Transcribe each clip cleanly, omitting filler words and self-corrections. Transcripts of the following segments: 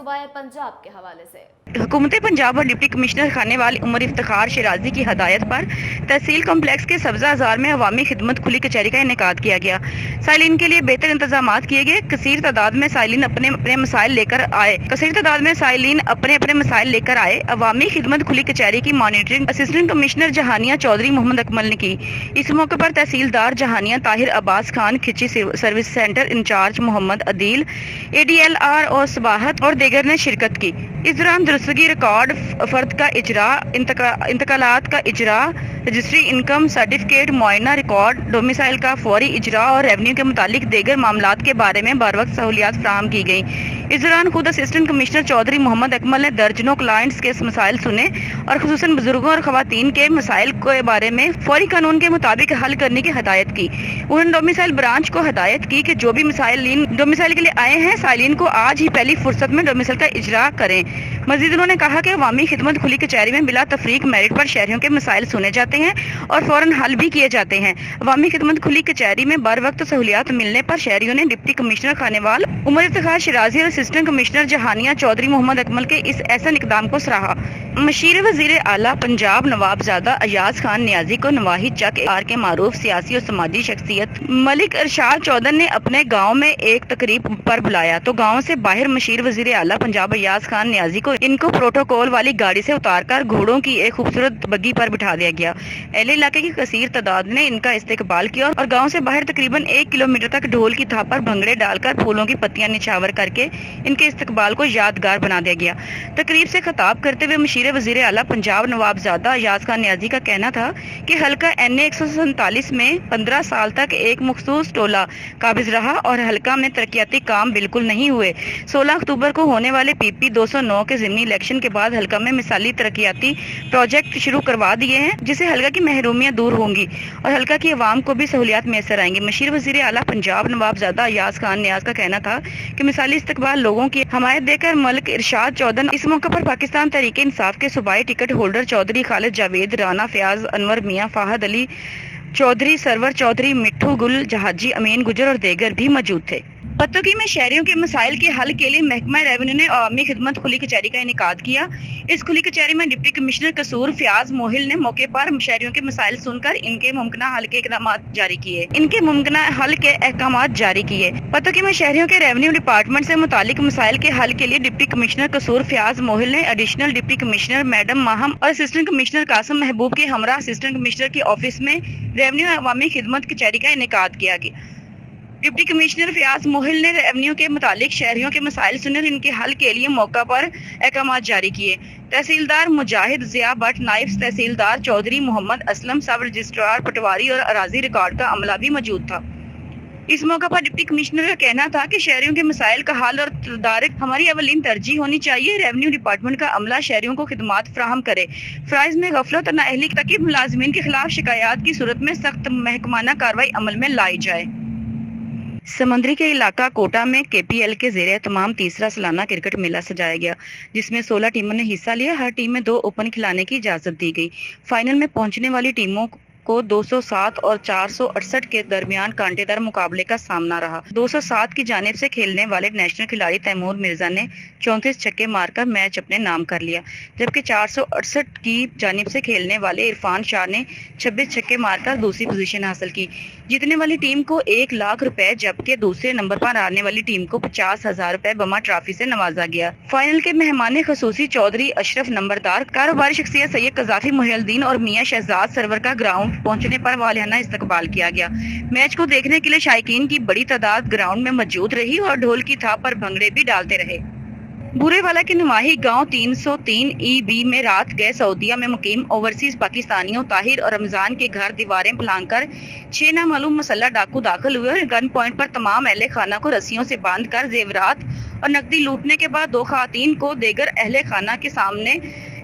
صوبہ پنجاب کے حوالے سے حکومت پنجاب اور ڈپٹی کمشنر خانے والی عمر افتخار شیرازی کی ہدایت پر تحصیل کمپلیکس کے سبزہ ہزار میں عوامی خدمت کھلی کچہری کا انعقاد کیا گیا۔ سائلین کے لیے بہتر انتظامات کیے گئے۔ کثیر تعداد میں سائلین اپنے مسائل لے کر آئے۔ عوامی خدمت کھلی کچہری کی monitoring assistant commissioner Jahania Chaudhry محمد اکمل نے کی۔ اس موقع پر تحصیلدار جہانیہ طاہر عباس Khan, Khichi service centre incharge محمد عدیل، ADLR اور صباحت اور دیگر نے شرکت کی۔ اس دوران درستگی ریکارڈ فرد کا اجرا، انتقالات کا اجرا، رجسٹری انکم سرٹیفکیٹ معائنہ ریکارڈ، ڈومیسائل کا فوری اجرا اور ریونیو کے متعلق دیگر معاملات کے بارے میں بر وقت سہولیات فراہم کی گئیں۔ اس دوران خود اسسٹنٹ کمشنر چودھری محمد اکمل نے درجنوں کلائنٹس کے مسائل سنے اور خصوصاً بزرگوں اور خواتین کے مسائل کے بارے میں فوری قانون کے مطابق حل کرنے کی ہدایت کی۔ انہوں نے ڈومیسائل برانچ کو ہدایت کی کہ جو بھی مسائلین ڈومیسائل کے لیے آئے ہیں، سائلین کو آج ہی پہلی فرصت میں ڈومیسائل کا اجرا کریں۔ مزید انہوں نے کہا کہ عوامی خدمت کھلی کچہری میں بلا تفریق میرٹ پر شہریوں کے مسائل سنے جاتے ہیں اور فوراً حل بھی کیے جاتے ہیں۔ عوامی خدمت کھلی کچہری میں بر وقت سہولیات ملنے پر شہریوں نے ڈپٹی کمشنر خانیوال عمر افتخار شیرازی اور اسسٹنٹ کمشنر جہانیہ چودھری محمد اکمل کے اس احسن اقدام کو سراہا۔ مشیر وزیر اعلیٰ پنجاب نوابزادہ ایاز خان نیازی کو نواحی چک آر کے معروف سیاسی اور سماجی شخصیت ملک ارشاد چودھری نے اپنے گاؤں میں ایک تقریب پر بلایا تو گاؤں سے باہر مشیر وزیر اعلیٰ پنجاب ایاز خان نیازی کو ان کو پروٹوکول والی گاڑی سے اتار کر گھوڑوں کی ایک خوبصورت بگی پر بٹھا دیا گیا۔ اہل علاقے کی کثیر تعداد نے ان کا استقبال کیا اور گاؤں سے باہر تقریباً 1 کلومیٹر تک ڈھول کی تھاپ پر بھنگڑے ڈال کر پھولوں کی پتیاں نچھاور کر کے ان کے استقبال کو یادگار بنا دیا گیا۔ تقریب سے خطاب کرتے ہوئے مشیر وزیر اعلیٰ پنجاب نوابزادہ ایاز خان نیازی کا کہنا تھا کہ حلقہ NA 147 میں 15 سال تک ایک مخصوص ٹولہ قابض رہا اور حلقہ میں ترقیاتی کام بالکل نہیں ہوئے۔ 16 اکتوبر کو ہونے والے PP 209 کے ضمنی الیکشن کے بعد حلقہ میں مثالی ترقیاتی پروجیکٹ شروع کروا دیے ہیں جس سے حلقہ کی محرومیاں دور ہوں گی اور حلقہ کی عوام کو بھی سہولیات میسر آئیں گی۔ مشیر وزیر اعلیٰ پنجاب نوابزادہ ایاز خان نیاز کا کہنا تھا کہ مثالی استقبال لوگوں کی حمایت دے کر ملک ارشاد چودھری اس موقع پر پاکستان تحریک انصاف کے صوبائی ٹکٹ ہولڈر چودھری خالد جاوید، رانا فیاض، انور میاں، فہد علی چودھری، سرور چودھری، مٹھو گل، جہاجی امین گجر اور دیگر بھی موجود تھے۔ پتوکی میں شہریوں کے مسائل کے حل کے لیے محکمہ ریونیو نے عوامی خدمت کھلی کچہری کا انعقاد کیا۔ اس کھلی کچہری میں ڈپٹی کمشنر قصور فیاض موہل نے موقع پر شہریوں کے مسائل سن کر ان کے ممکنہ حل کے احکامات جاری کیے۔ پتوکی میں شہریوں کے ریونیو ڈپارٹمنٹ سے متعلق مسائل کے حل کے لیے ڈپٹی کمشنر قصور فیاض موہل نے ایڈیشنل ڈپٹی کمشنر میڈم ماہم اور اسسٹنٹ کمشنر قاسم محبوب کے ہمراہ اسسٹنٹ کمشنر کے آفس میں ریونیو عوامی خدمت کچہری کا انعقاد کیا گیا۔ ڈپٹی کمشنر فیاض موہل نے ریونیو کے متعلق شہریوں کے مسائل سنے اور ان کے حل کے لیے موقع پر احکامات جاری کیے۔ تحصیلدار مجاہد ضیاء بٹ، نائب تحصیلدار چودھری محمد اسلم، سب رجسٹرار پٹواری اور اراضی ریکارڈ کا عملہ بھی موجود تھا۔ اس موقع پر ڈپٹی کمشنر کا کہنا تھا کہ شہریوں کے مسائل کا حل اور تدارک ہماری اولین ترجیح ہونی چاہیے۔ ریونیو ڈپارٹمنٹ کا عملہ شہریوں کو خدمات فراہم کرے۔ فرائض میں غفلت اور نااہلی ترتیب ملازمین کے خلاف شکایات کی صورت میں سخت محکمانہ کارروائی عمل میں لائی جائے۔ سمندری کے علاقہ کوٹا میں KPL کے زیر اہتمام تیسرا سالانہ کرکٹ میلہ سجایا گیا جس میں 16 ٹیموں نے حصہ لیا۔ ہر ٹیم میں 2 اوپن کھلانے کی اجازت دی گئی۔ فائنل میں پہنچنے والی ٹیموں کو 207 اور 468 کے درمیان کانٹے دار مقابلے کا سامنا رہا۔ 207 کی جانب سے کھیلنے والے نیشنل کھلاڑی تیمور مرزا نے 34 چھکے مار کر میچ اپنے نام کر لیا، جبکہ 468 کی جانب سے کھیلنے والے عرفان شاہ نے 26 چھکے مار کر دوسری پوزیشن حاصل کی۔ جیتنے والی ٹیم کو 1 لاکھ روپے جبکہ دوسرے نمبر پر آنے والی ٹیم کو 50,000 روپے بما ٹرافی سے نوازا گیا۔ فائنل کے مہمان خصوصی چودھری اشرف نمبردار، کاروباری شخصیت سید قذافی محی الدین اور میاں شہزاد سرور کا گراؤنڈ پہنچنے پر والہانہ استقبال کیا گیا۔ میچ کو دیکھنے کے لیے شائقین کی بڑی تعداد گراؤنڈ میں موجود رہی اور ڈھول کی تھاپ پر بھنگڑے بھی ڈالتے رہے۔ بورے والا کے نواحی گاؤں 303 EB میں رات گئے سعودیہ میں مقیم اوورسیز پاکستانیوں طاہر اور رمضان کے گھر دیواریں پھلانگ کر 6 نامعلوم مسلح ڈاکو داخل ہوئے اور گن پوائنٹ پر تمام اہل خانہ کو رسیوں سے باندھ کر زیورات اور نقدی لوٹنے کے بعد 2 خواتین کو دیگر اہل خانہ کے سامنے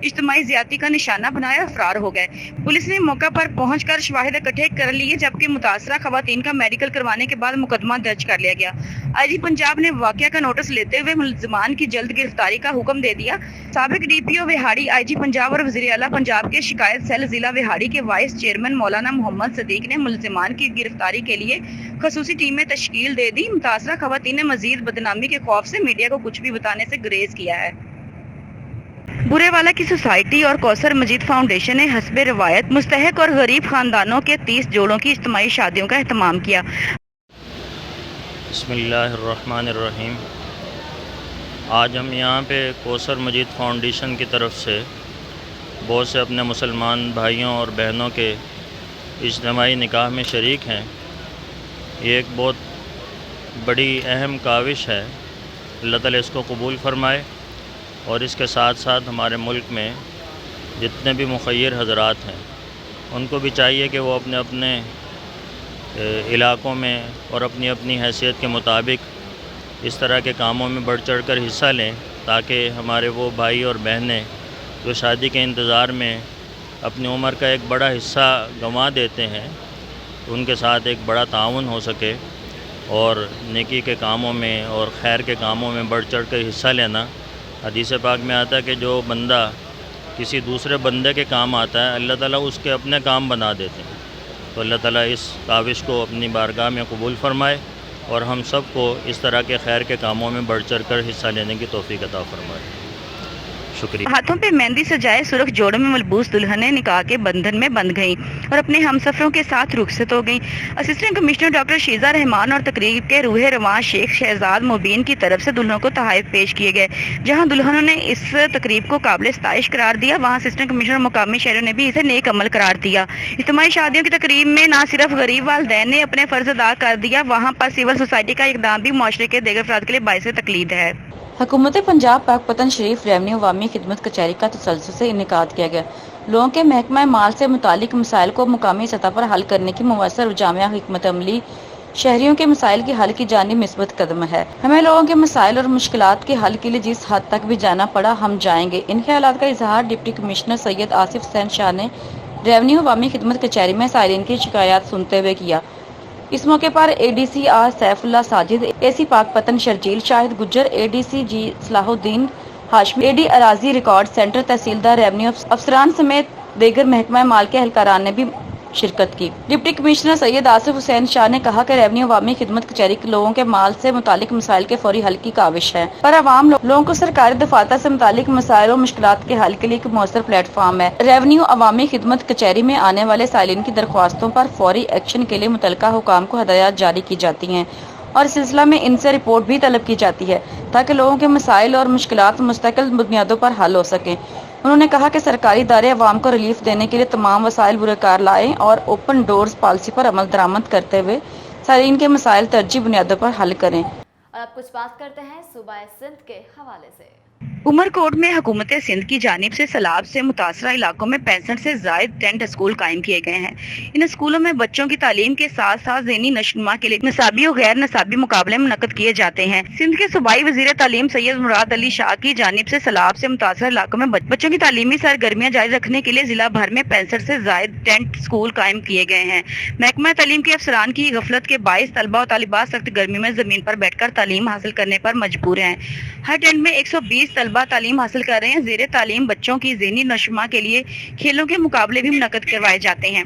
اجتماعی زیادتی کا نشانہ بنایا اور فرار ہو گئے۔ پولیس نے موقع پر پہنچ کر شواہد اکٹھے کر لیے، جبکہ متاثرہ خواتین کا میڈیکل کروانے کے بعد مقدمہ درج کر لیا گیا۔ آئی جی پنجاب نے واقعہ کا نوٹس لیتے ہوئے ملزمان کی جلد گرفتاری کا حکم دے دیا۔ سابق ڈی پی او وہاڑی، آئی جی پنجاب اور وزیر اعلیٰ پنجاب کے شکایت سیل ضلع وہاڑی کے وائس چیئرمین مولانا محمد صدیق نے ملزمان کی گرفتاری کے لیے خصوصی ٹیمیں تشکیل دے دی۔ متاثرہ خواتین نے مزید بدنامی کے خوف سے میڈیا کو کچھ بھی بتانے سے گریز کیا ہے۔ برے والا کی سوسائٹی اور کوثر مجید فاؤنڈیشن نے حسب روایت مستحق اور غریب خاندانوں کے 30 جوڑوں کی اجتماعی شادیوں کا اہتمام کیا۔ بسم اللہ الرحمن الرحیم۔ آج ہم یہاں پہ کوثر مجید فاؤنڈیشن کی طرف سے بہت سے اپنے مسلمان بھائیوں اور بہنوں کے اجتماعی نکاح میں شریک ہیں۔ یہ ایک بہت بڑی اہم کاوش ہے، اللہ تعالیٰ اس کو قبول فرمائے، اور اس کے ساتھ ساتھ ہمارے ملک میں جتنے بھی مخیر حضرات ہیں ان کو بھی چاہیے کہ وہ اپنے اپنے علاقوں میں اور اپنی اپنی حیثیت کے مطابق اس طرح کے کاموں میں بڑھ چڑھ کر حصہ لیں، تاکہ ہمارے وہ بھائی اور بہنیں جو شادی کے انتظار میں اپنی عمر کا ایک بڑا حصہ گنوا دیتے ہیں، ان کے ساتھ ایک بڑا تعاون ہو سکے، اور نیکی کے کاموں میں اور خیر کے کاموں میں بڑھ چڑھ کر حصہ لینا۔ حدیث پاک میں آتا ہے کہ جو بندہ کسی دوسرے بندے کے کام آتا ہے، اللہ تعالیٰ اس کے اپنے کام بنا دیتے ہیں۔ تو اللہ تعالیٰ اس کاوش کو اپنی بارگاہ میں قبول فرمائے، اور ہم سب کو اس طرح کے خیر کے کاموں میں بڑھ چڑھ کر حصہ لینے کی توفیق عطا فرمائے۔ شکریہ۔ ہاتھوں پہ مہندی سجائے سرخ جوڑوں میں ملبوس دلہنیں نکاح کے بندھن میں بندھ گئیں اور اپنے ہمسفروں کے ساتھ رخصت ہو گئیں۔ اسسٹنٹ کمشنر ڈاکٹر شیزہ رحمان اور تقریب کے روح رواں شیخ شہزاد مبین کی طرف سے دلہنوں کو تحائف پیش کیے گئے۔ جہاں دلہنوں نے اس تقریب کو قابل ستائش قرار دیا، وہاں اسسٹنٹ کمشنر اور مقامی شہریوں نے بھی اسے نیک عمل قرار دیا۔ اجتماعی شادیوں کی تقریب میں نہ صرف غریب والدین نے اپنے فرض ادا کر دیا، وہاں پر سول سوسائٹی کا اقدام بھی معاشرے کے دیگر افراد کے لیے باعث تقلید ہے۔ حکومت پنجاب پاک پتن شریف ریونیو عوامی خدمت کچہری کا تسلسل سے انعقاد کیا گیا۔ لوگوں کے محکمہ مال سے متعلق مسائل کو مقامی سطح پر حل کرنے کی مؤثر اور جامع حکمت عملی شہریوں کے مسائل کے حل کی جانب مثبت قدم ہے۔ ہمیں لوگوں کے مسائل اور مشکلات کے حل کے لیے جس حد تک بھی جانا پڑا ہم جائیں گے۔ ان خیالات کا اظہار ڈپٹی کمشنر سید آصف حسین شاہ نے ریونیو عوامی خدمت کچہری میں سائلین کی شکایات سنتے ہوئے کیا۔ اس موقع پر اے D C R Saif Ullah Sajid, اے سی پاک پتن شرجیل شاہد گجر، اے ڈی سی جی صلاح الدین ہاشمی، اے ڈی اراضی ریکارڈ سینٹر، تحصیلدار ریونیو افسران سمیت دیگر محکمہ مال کے اہلکاران نے بھی شرکت کی۔ ڈپٹی کمشنر سید آصف حسین شاہ نے کہا کہ ریونیو عوامی خدمت کچہری لوگوں کے مال سے متعلق مسائل کے فوری حل کی کاوش ہے، پر عوام لوگوں کو سرکاری دفاتر سے متعلق مسائل اور مشکلات کے حل کے لیے ایک مؤثر پلیٹ فارم ہے۔ ریونیو عوامی خدمت کچہری میں آنے والے سائلین کی درخواستوں پر فوری ایکشن کے لیے متعلقہ حکام کو ہدایات جاری کی جاتی ہیں، اور اس سلسلہ میں ان سے رپورٹ بھی طلب کی جاتی ہے، تاکہ لوگوں کے مسائل اور مشکلات مستقل بنیادوں پر حل ہو سکیں۔ انہوں نے کہا کہ سرکاری ادارے عوام کو ریلیف دینے کے لیے تمام وسائل بروکار لائیں اور اوپن ڈورز پالیسی پر عمل درآمد کرتے ہوئے سائلین کے مسائل ترجیحی بنیادوں پر حل کریں۔ اور اب کچھ بات کرتے ہیں صوبہ سندھ کے حوالے سے۔ عمر کوٹ میں حکومت سندھ کی جانب سے سیلاب سے متاثرہ علاقوں میں 65 سے زائد ٹینٹ اسکول قائم کیے گئے ہیں۔ ان اسکولوں میں بچوں کی تعلیم کے ساتھ ساتھ ذہنی نشوونما کے لیے نصابی اور غیر نصابی مقابلے منعقد کیے جاتے ہیں۔ سندھ کے صوبائی وزیر تعلیم سید مراد علی شاہ کی جانب سے سیلاب سے متاثرہ علاقوں میں بچوں کی تعلیمی سرگرمیاں جاری رکھنے کے لیے ضلع بھر میں 65 سے زائد ٹینٹ اسکول قائم کیے گئے ہیں۔ محکمہ تعلیم کے افسران کی غفلت کے باعث طلبہ اور طالبات سخت گرمی میں زمین پر بیٹھ کر تعلیم حاصل کرنے پر مجبور ہیں۔ ہر ٹینٹ میں 120 طلبہ تعلیم حاصل کر رہے ہیں۔ زیر تعلیم بچوں کی ذہنی نشوونما کے لیے کھیلوں کے مقابلے بھی منعقد کروائے جاتے ہیں۔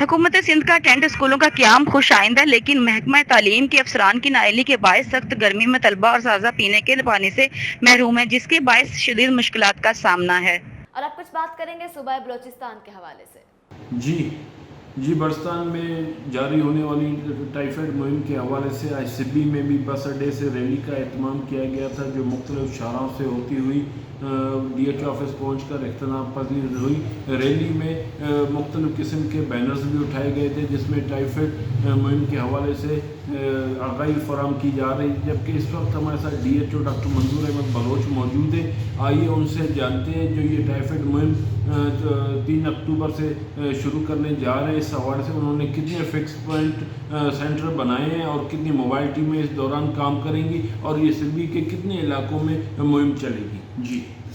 حکومت سندھ کا ٹینٹ اسکولوں کا قیام خوش آئند ہے، لیکن محکمہ تعلیم کے افسران کی نااہلی کے باعث سخت گرمی میں طلبہ اور اساتذہ پینے کے پانی سے محروم ہیں، جس کے باعث شدید مشکلات کا سامنا ہے۔ اور اب کچھ بات کریں گے صوبہ بلوچستان کے حوالے سے۔ جی بلوچستان میں جاری ہونے والی ٹائیفائڈ مہم کے حوالے سے آج سبی میں بھی بس اڈے سے ریلی کا اہتمام کیا گیا تھا، جو مختلف شاہراہوں سے ہوتی ہوئی ڈی ایچ آفس پہنچ کر اختتام پذیر ہوئی۔ ریلی میں مختلف قسم کے بینرز بھی اٹھائے گئے تھے، جس میں ٹائیفائڈ مہم کے حوالے سے آگاہی فراہم کی جا رہی، جبکہ اس وقت ہمارے ساتھ ڈی ایچ او ڈاکٹر منظور احمد بلوچ موجود ہیں۔ آئیے ان سے جانتے ہیں جو یہ ٹائیفائڈ مہم 3 اکتوبر سے شروع کرنے جا رہے ہیں، اس حوالے سے انہوں نے کتنے فکس پوائنٹ سینٹر بنائے ہیں اور کتنی موبائل ٹیمیں اس دوران کام کریں گی، اور یہ سبھی کے کتنے علاقوں میں مہم چلے گی۔ جی